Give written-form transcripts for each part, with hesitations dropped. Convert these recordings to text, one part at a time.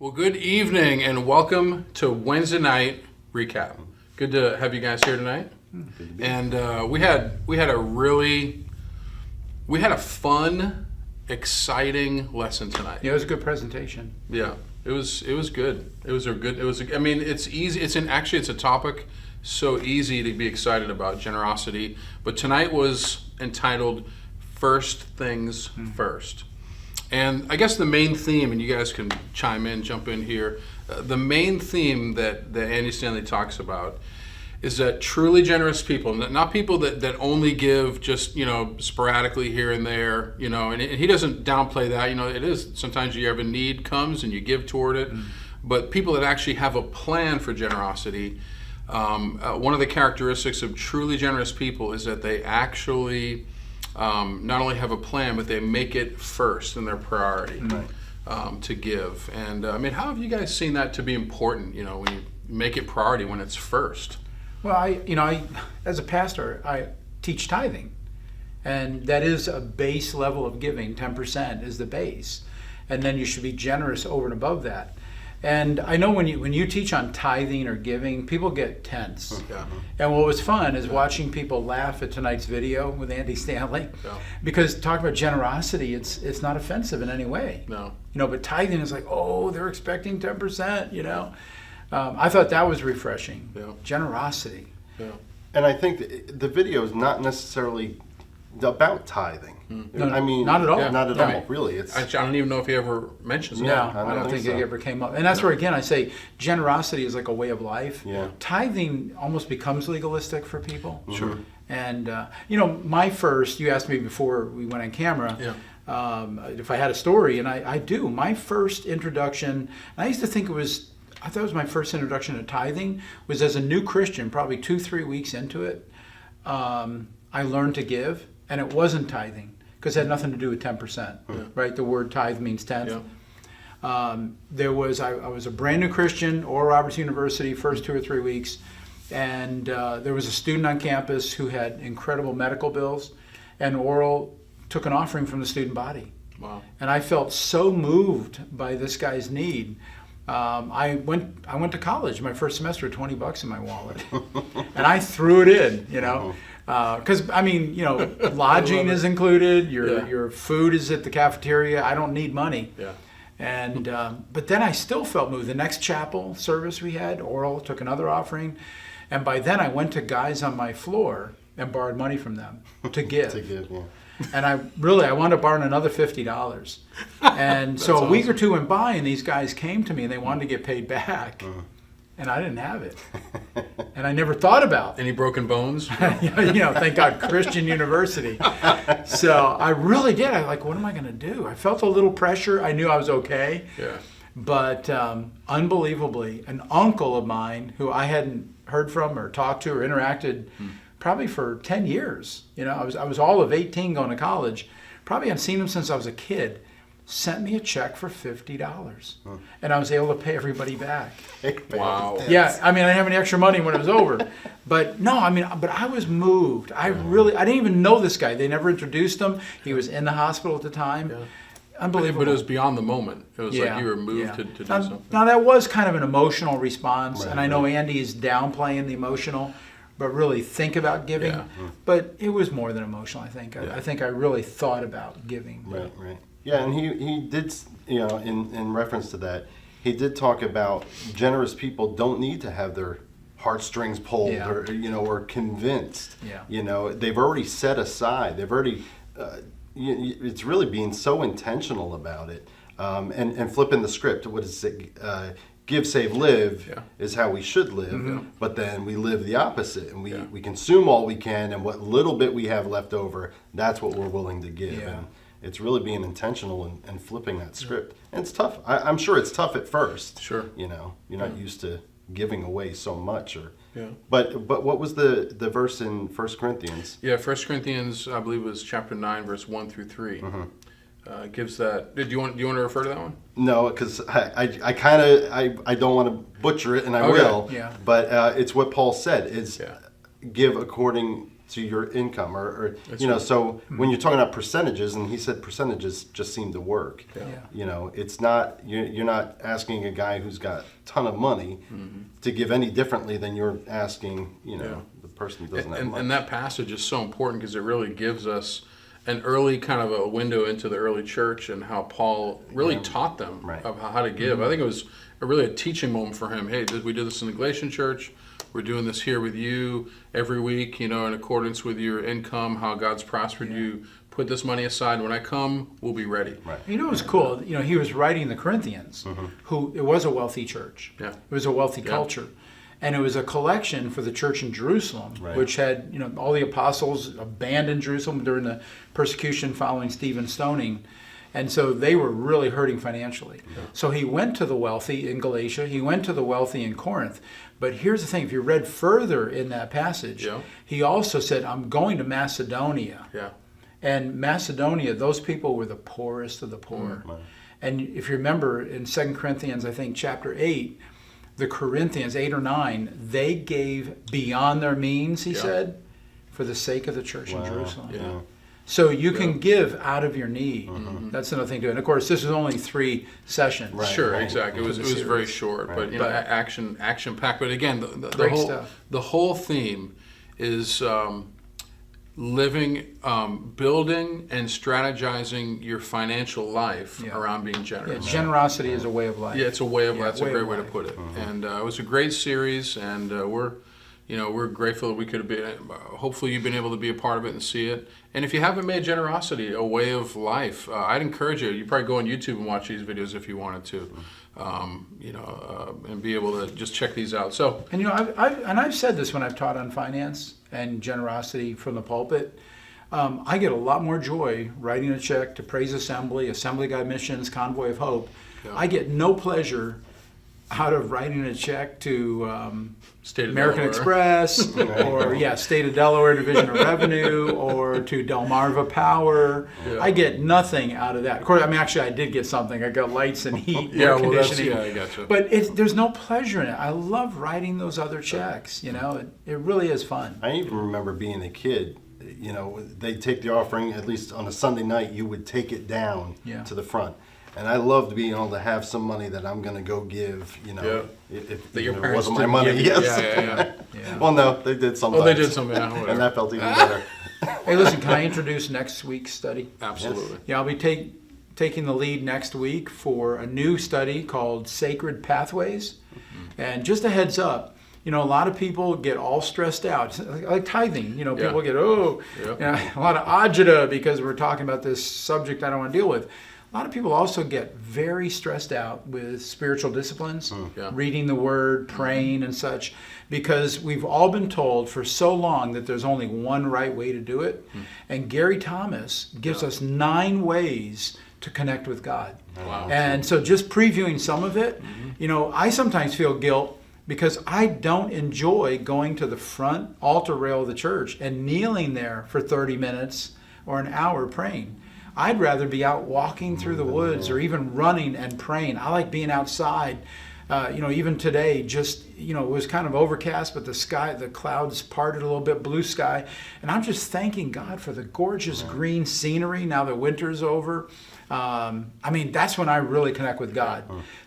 Well, good evening and welcome to Wednesday night recap. Good to have you guys here tonight. And we had a fun, exciting lesson tonight. Yeah, it was a good presentation. Yeah, it was good. I mean, it's easy. It's a topic so easy to be excited about, generosity. But tonight was entitled "First Things First." And I guess the main theme, and you guys can jump in here, the main theme that Andy Stanley talks about is that truly generous people, not people that only give just, sporadically here and there, and he doesn't downplay that. It is sometimes you have a need comes and you give toward it, but people that actually have a plan for generosity. One of the characteristics of truly generous people is that they actually not only have a plan, but they make it first in their priority to give. And I mean, how have you guys seen that to be important? When you make it priority when it's first. Well, I as a pastor, I teach tithing, and that is a base level of giving. 10% is the base, and then you should be generous over and above that. And I know when you teach on tithing or giving, people get tense. Yeah. And what was fun is watching people laugh at tonight's video with Andy Stanley, because talking about generosity, it's not offensive in any way. No. But tithing is like, oh, they're expecting 10%. I thought that was refreshing. Yeah. Generosity. Yeah. And I think the video is not necessarily about tithing. No, I mean, not at all. Not at Yeah. all, really. It's I don't even know if he ever mentions it. No, I I don't think so. it ever came up. And that's where, again, I say generosity is like a way of life. Yeah. Tithing almost becomes legalistic for people. Sure. And, you asked me before we went on camera, if I had a story, and I do. My first introduction, I used to think I thought it was my first introduction to tithing, was as a new Christian, probably 2-3 weeks into it. I learned to give, and it wasn't tithing, because it had nothing to do with 10%, right? The word tithe means tenth. Yeah. I was a brand new Christian, Oral Roberts University, first 2 or 3 weeks, and there was a student on campus who had incredible medical bills, and Oral took an offering from the student body. Wow. And I felt so moved by this guy's need. I went to college. My first semester, $20 in my wallet, and I threw it in. Because lodging is included. Your food is at the cafeteria. I don't need money. Yeah. And but then I still felt moved. The next chapel service we had, Oral took another offering, and by then I went to guys on my floor and borrowed money from them to give. to give, yeah. And I wound up borrowing another $50. And so a week or two went by, and these guys came to me, and they wanted to get paid back. And I didn't have it. And I never thought about Any broken bones? thank God, Christian University. So I really did. What am I going to do? I felt a little pressure. I knew I was okay. Yeah. But unbelievably, an uncle of mine who I hadn't heard from or talked to or interacted probably for 10 years. I was all of 18 going to college. Probably hadn't seen him since I was a kid. Sent me a check for $50. And I was able to pay everybody back. Wow. Yeah, I didn't have any extra money when it was over. But no, but I was moved. I didn't even know this guy. They never introduced him. He was in the hospital at the time. Yeah. Unbelievable. But it was beyond the moment. It was like you were moved to do something. Now that was kind of an emotional response, Right, and I know Andy is downplaying the emotional, but really think about giving. Yeah. But it was more than emotional, I think. Yeah. I think I really thought about giving. Right. Yeah, and he did, in reference to that, he did talk about generous people don't need to have their heartstrings pulled or convinced. Yeah. They've already set aside. They've already, it's really being so intentional about it. And flipping the script, what is it? Give, save, live is how we should live, but then we live the opposite, and we consume all we can, and what little bit we have left over, that's what we're willing to give. Yeah. And it's really being intentional and flipping that script. And it's tough. I'm sure it's tough at first. Sure. You're not used to giving away so much. Yeah. But what was the verse in 1 Corinthians? Yeah, 1 Corinthians, I believe, was chapter 9, verse 1 through 3. Gives that. Do you want to refer to that one? No, because I don't want to butcher it, and I will. Yeah. But it's what Paul said: is give according to your income, or That's you know. right. So when you're talking about percentages, and he said percentages just seem to work. Yeah. You know, it's not you're not asking a guy who's got a ton of money to give any differently than you're asking, you know, Yeah. the person who doesn't have And, money. and that passage is so important because it really gives us an early kind of a window into the early church and how Paul really taught them Right. of how to give. I think it was really a teaching moment for him. Hey, we did this in the Galatian church. We're doing this here with you every week, you know, in accordance with your income, how God's prospered you. Put this money aside. When I come, we'll be ready. Right. You know, it was cool. You know, he was writing the Corinthians, who it was a wealthy church. Yeah. It was a wealthy culture. And it was a collection for the church in Jerusalem, Right. which had, you know, all the apostles abandoned Jerusalem during the persecution following Stephen's stoning. And so they were really hurting financially. So he went to the wealthy in Galatia, he went to the wealthy in Corinth. But here's the thing, if you read further in that passage, Yeah. he also said, I'm going to Macedonia. Yeah. And Macedonia, those people were the poorest of the poor. And if you remember in 2 Corinthians, I think chapter 8, the Corinthians, 8 or 9, they gave beyond their means, he said, for the sake of the church in Jerusalem. Yeah. So you can give out of your need. That's another thing to do. And of course, this is only 3 sessions. Right. Sure, exactly. It was very short, but you know, But- action packed. But again, the Great whole stuff. the whole theme is living, building, and strategizing your financial life Yeah. around being Yeah, generous. generosity is a way of life. Yeah, it's a way of Yeah, that's a way great of way to life. put it. And it was a great series, and we're grateful that we could have been. Hopefully, you've been able to be a part of it and see it. And if you haven't made generosity a way of life, I'd encourage you. You probably go on YouTube and watch these videos if you wanted to, and be able to just check these out. So And you know, I've said this when I've taught on finance and generosity from the pulpit. I get a lot more joy writing a check to Praise Assembly, Assembly God Missions, Convoy of Hope. Yeah. I get no pleasure out of writing a check to State of American Delaware. Express or State of Delaware Division of Revenue or to Delmarva Power. Yeah. I get nothing out of that. Of course, I mean, actually, I did get something. I got lights and heat, Yeah, air well, that's conditioning. I gotcha. But there's no pleasure in it. I love writing those other checks. You know, it really is fun. I even remember being a kid, you know, they take the offering, at least on a Sunday night, you would take it down Yeah. to the front. And I loved being able to have some money that I'm going to go give, you know, if That your it parents wasn't my didn't money. give you. Yes. Yeah. Well, no, they did sometimes. Oh, they did something. Yeah, And whatever. that felt even better. Hey, listen, can I introduce next week's study? Absolutely. Yeah, I'll be taking the lead next week for a new study called Sacred Pathways. And just a heads up, you know, a lot of people get all stressed out, like tithing. You know, people get, you know, a lot of agita because we're talking about this subject I don't want to deal with. A lot of people also get very stressed out with spiritual disciplines, Yeah. reading the Word, praying and such, because we've all been told for so long that there's only one right way to do it. And Gary Thomas gives us 9 ways to connect with God. Wow. And so just previewing some of it, you know, I sometimes feel guilt because I don't enjoy going to the front altar rail of the church and kneeling there for 30 minutes or an hour praying. I'd rather be out walking through the woods or even running and praying. I like being outside. You know, even today, just, you know, it was kind of overcast, but the clouds parted a little bit, blue sky. And I'm just thanking God for the gorgeous green scenery now that winter's over. I mean, that's when I really connect with God.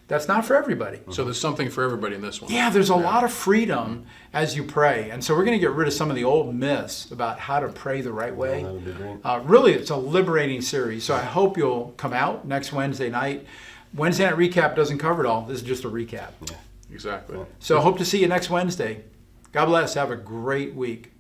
That's not for everybody. So there's something for everybody in this one. Yeah, there's a lot of freedom as you pray. And so we're going to get rid of some of the old myths about how to pray the right way. That would be great. Really, it's a liberating series. So I hope you'll come out next Wednesday night. Wednesday night recap doesn't cover it all. This is just a recap. Exactly. So I hope to see you next Wednesday. God bless. Have a great week.